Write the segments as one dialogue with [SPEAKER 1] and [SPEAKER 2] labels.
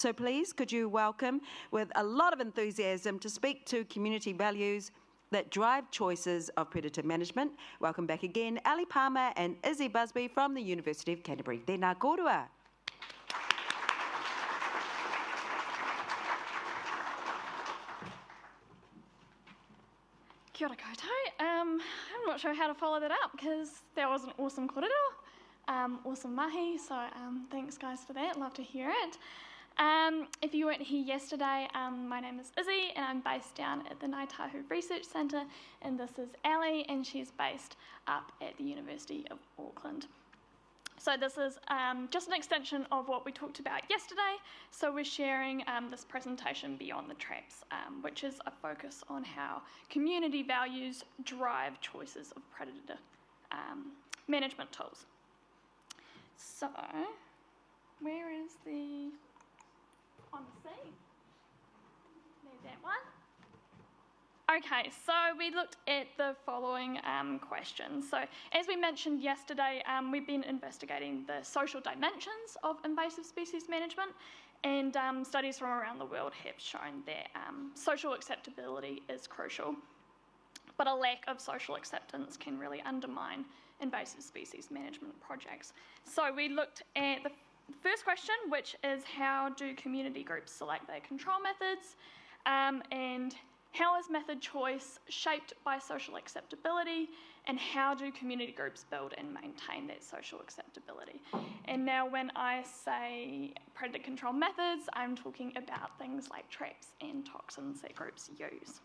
[SPEAKER 1] So please, could you welcome, with a lot of enthusiasm, to speak to community values that drive choices of predator management. Welcome back again, Ali Palmer and Izzy Busby from the University of Canterbury. Tēnā kōrua.
[SPEAKER 2] Kia ora koutou. I'm not sure how to follow that up because that was an awesome kōrero, awesome mahi, so thanks guys for that, love to hear it. If you weren't here yesterday, my name is Izzy and I'm based down at the Ngāi Tahu Research Centre, and this is Ali and she's based up at the University of Auckland. So this is just an extension of what we talked about yesterday. So we're sharing this presentation Beyond the Traps, which is a focus on how community values drive choices of predator management tools. So, where is the, on the scene? There's that one. Okay, so we looked at the following questions. So as we mentioned yesterday, we've been investigating the social dimensions of invasive species management, and studies from around the world have shown that social acceptability is crucial, but a lack of social acceptance can really undermine invasive species management projects. So we looked at the first question, which is how do community groups select their control methods, and how is method choice shaped by social acceptability, and how do community groups build and maintain that social acceptability? And now when I say predator control methods, I'm talking about things like traps and toxins that groups use.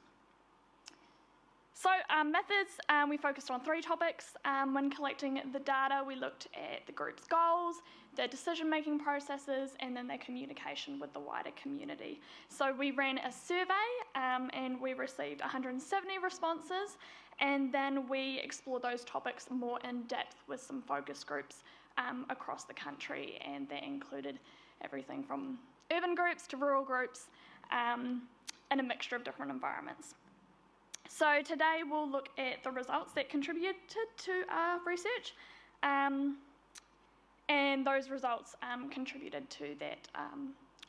[SPEAKER 2] So methods, we focused on 3 topics. When collecting the data, we looked at the group's goals, their decision-making processes, and then their communication with the wider community. So we ran a survey and we received 170 responses, and then we explored those topics more in depth with some focus groups across the country, and that included everything from urban groups to rural groups and a mixture of different environments. So today we'll look at the results that contributed to our research, and those results contributed to that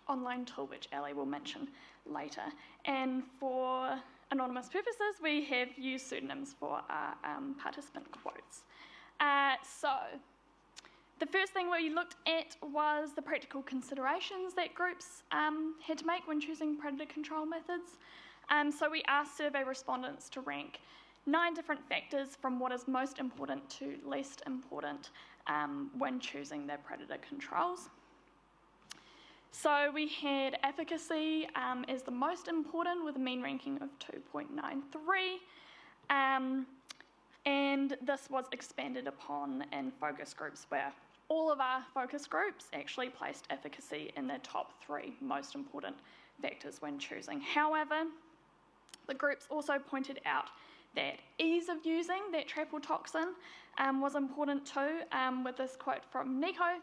[SPEAKER 2] online tool which Ali will mention later. And for anonymous purposes, we have used pseudonyms for our participant quotes. So the first thing we looked at was the practical considerations that groups had to make when choosing predator control methods. So we asked survey respondents to rank 9 different factors from what is most important to least important when choosing their predator controls. So we had efficacy as the most important with a mean ranking of 2.93, and this was expanded upon in focus groups where all of our focus groups actually placed efficacy in their top 3 most important factors when choosing. However, the groups also pointed out that ease of using that trap or toxin was important too, with this quote from Nico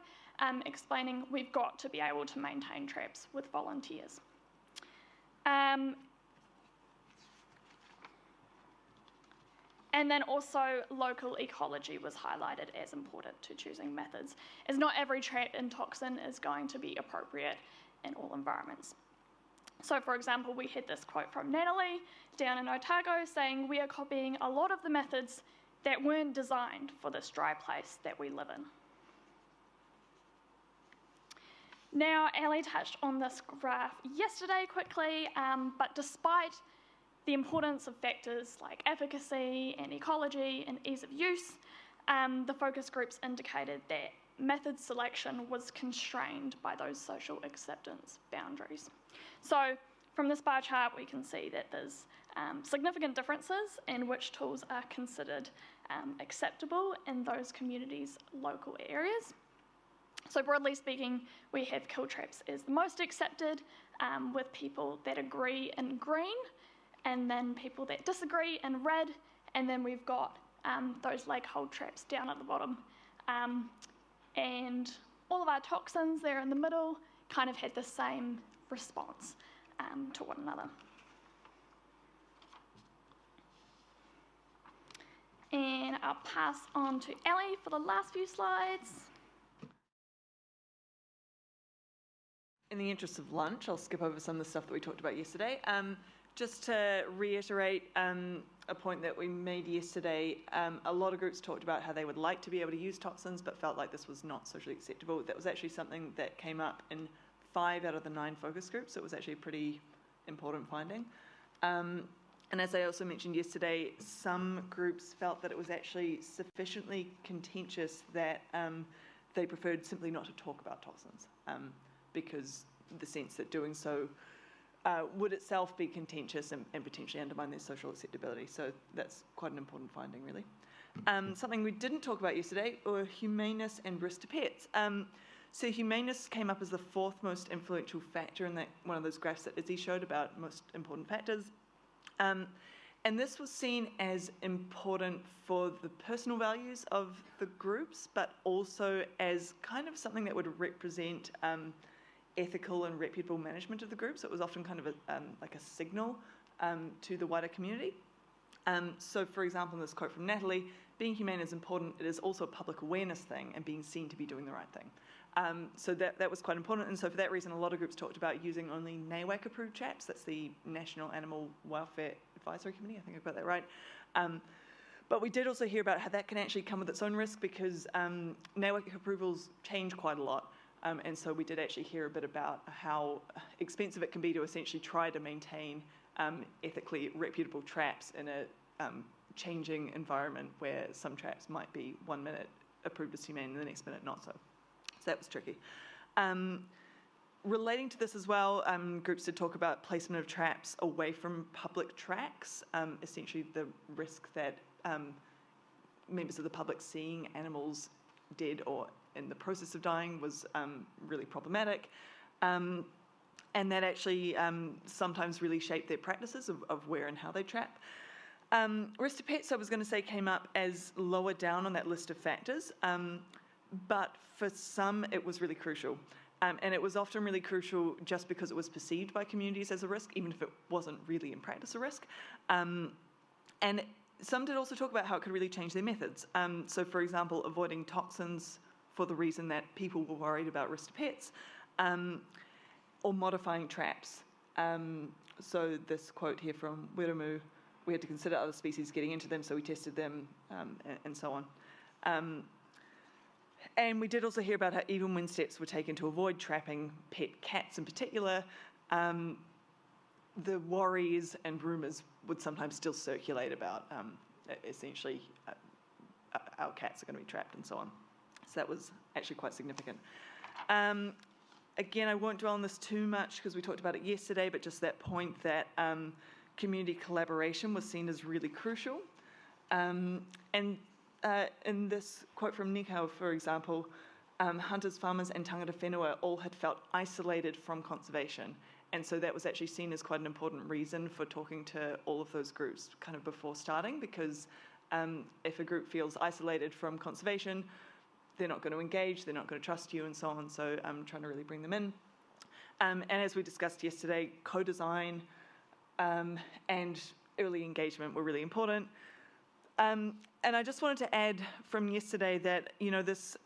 [SPEAKER 2] explaining we've got to be able to maintain traps with volunteers. And then also local ecology was highlighted as important to choosing methods, as not every trap and toxin is going to be appropriate in all environments. So for example, we had this quote from Natalie down in Otago saying, "We are copying a lot of the methods that weren't designed for this dry place that we live in." Now, Ali touched on this graph yesterday quickly, but despite the importance of factors like efficacy and ecology and ease of use, the focus groups indicated that method selection was constrained by those social acceptance boundaries. So from this bar chart, we can see that there's significant differences in which tools are considered acceptable in those communities' local areas. So broadly speaking, we have kill traps as the most accepted, with people that agree in green, and then people that disagree in red, and then we've got those leg hold traps down at the bottom. And all of our toxins there in the middle kind of had the same response to one another. And I'll pass on to Ali for the last few slides.
[SPEAKER 3] in the interest of lunch, I'll skip over some of the stuff that we talked about yesterday. Just to reiterate a point that we made yesterday, a lot of groups talked about how they would like to be able to use toxins but felt like this was not socially acceptable. That was actually something that came up in 5 out of the 9 focus groups. So it was actually a pretty important finding. And as I also mentioned yesterday, some groups felt that it was actually sufficiently contentious that they preferred simply not to talk about toxins because the sense that doing so would itself be contentious and potentially undermine their social acceptability. So that's quite an important finding, really. Something we didn't talk about yesterday were humaneness and risk to pets. So humaneness came up as the 4th most influential factor in that one of those graphs that Izzy showed about most important factors. And this was seen as important for the personal values of the groups, but also as kind of something that would represent ethical and reputable management of the group. So it was often kind of like a signal to the wider community. So for example, in this quote from Natalie, being humane is important. It is also a public awareness thing and being seen to be doing the right thing. So that was quite important. And so for that reason, a lot of groups talked about using only NAWAC approved traps. That's the National Animal Welfare Advisory Committee. I think I've got that right. But we did also hear about how that can actually come with its own risk because NAWAC approvals change quite a lot. And so we did actually hear a bit about how expensive it can be to essentially try to maintain ethically reputable traps in a changing environment where some traps might be 1 minute approved as humane and the next minute not so. So that was tricky. Relating to this as well, groups did talk about placement of traps away from public tracks, essentially the risk that members of the public seeing animals dead or in the process of dying was really problematic. And that actually sometimes really shaped their practices of where and how they trap. Risk to pets, I was going to say, came up as lower down on that list of factors, but for some it was really crucial. And it was often really crucial just because it was perceived by communities as a risk, even if it wasn't really in practice a risk. And some did also talk about how it could really change their methods. So for example, avoiding toxins for the reason that people were worried about risk to pets, or modifying traps. So this quote here from Whanganui-a-Tara, we had to consider other species getting into them, so we tested them, and so on. And we did also hear about how even when steps were taken to avoid trapping pet cats in particular, the worries and rumours would sometimes still circulate about essentially our cats are going to be trapped and so on. So that was actually quite significant. Again, I won't dwell on this too much because we talked about it yesterday, but just that point that community collaboration was seen as really crucial. And in this quote from Nikau, for example, hunters, farmers and tangata whenua all had felt isolated from conservation. And so that was actually seen as quite an important reason for talking to all of those groups kind of before starting, because if a group feels isolated from conservation, they're not going to engage, they're not going to trust you and so on. So I'm trying to really bring them in. And as we discussed yesterday, co-design and early engagement were really important. And I just wanted to add from yesterday that, you know, this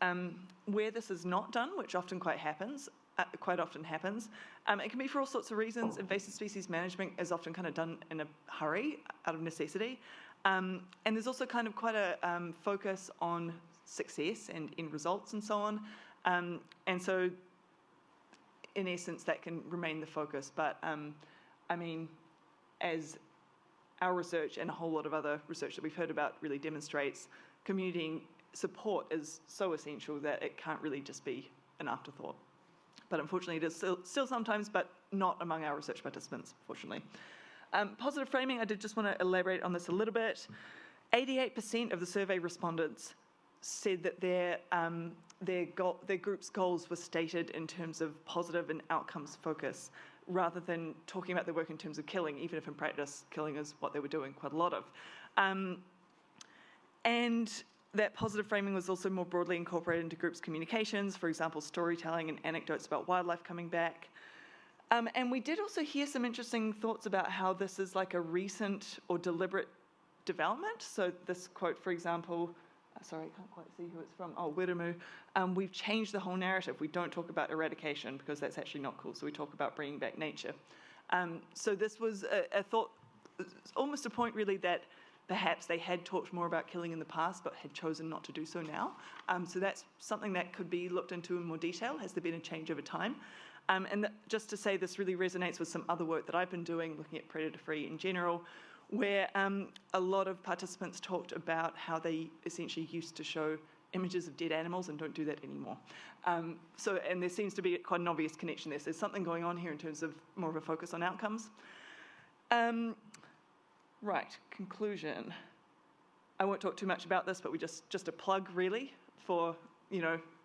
[SPEAKER 3] where this is not done, which often quite often happens, it can be for all sorts of reasons. Invasive species management is often kind of done in a hurry, out of necessity. And there's also kind of quite a focus on success and end results and so on. And so, in essence, that can remain the focus. But, I mean, as our research and a whole lot of other research that we've heard about really demonstrates, community support is so essential that it can't really just be an afterthought. But unfortunately, it is still sometimes, but not among our research participants, fortunately. Positive framing, I did just want to elaborate on this a little bit. 88% of the survey respondents said that their group's goals were stated in terms of positive and outcomes focus, rather than talking about their work in terms of killing, even if in practice killing is what they were doing quite a lot of. And that positive framing was also more broadly incorporated into groups' communications, for example, storytelling and anecdotes about wildlife coming back. And we did also hear some interesting thoughts about how this is like a recent or deliberate development. So this quote, for example, sorry, I can't quite see who it's from. Oh, Wiremu. We've changed the whole narrative. We don't talk about eradication because that's actually not cool. So we talk about bringing back nature. So this was a thought, almost a point really that perhaps they had talked more about killing in the past, but had chosen not to do so now. So that's something that could be looked into in more detail. Has there been a change over time? Just to say, this really resonates with some other work that I've been doing, looking at predator-free in general, where a lot of participants talked about how they essentially used to show images of dead animals and don't do that anymore. And there seems to be quite an obvious connection there. So there's something going on here in terms of more of a focus on outcomes. Right, conclusion. I won't talk too much about this, but we just a plug really for,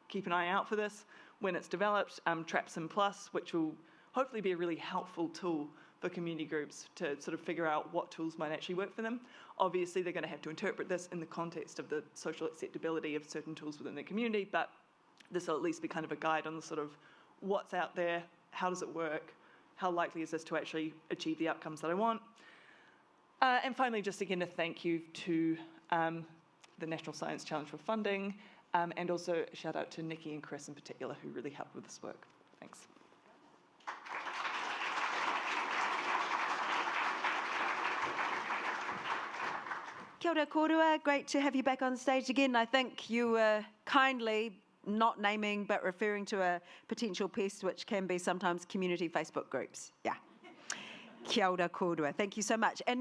[SPEAKER 3] keep an eye out for this. When it's developed, TRAPSIM Plus, which will hopefully be a really helpful tool for community groups to sort of figure out what tools might actually work for them. Obviously, they're going to have to interpret this in the context of the social acceptability of certain tools within their community, but this will at least be kind of a guide on the sort of what's out there, how does it work, how likely is this to actually achieve the outcomes that I want. And finally, just again, a thank you to the National Science Challenge for funding, and also a shout out to Nikki and Chris in particular, who really helped with this work. Thanks.
[SPEAKER 1] Kia ora kōrua, great to have you back on stage again. I think you were kindly not naming but referring to a potential pest, which can be sometimes community Facebook groups. Yeah. Kia ora kōrua. Thank you so much. And now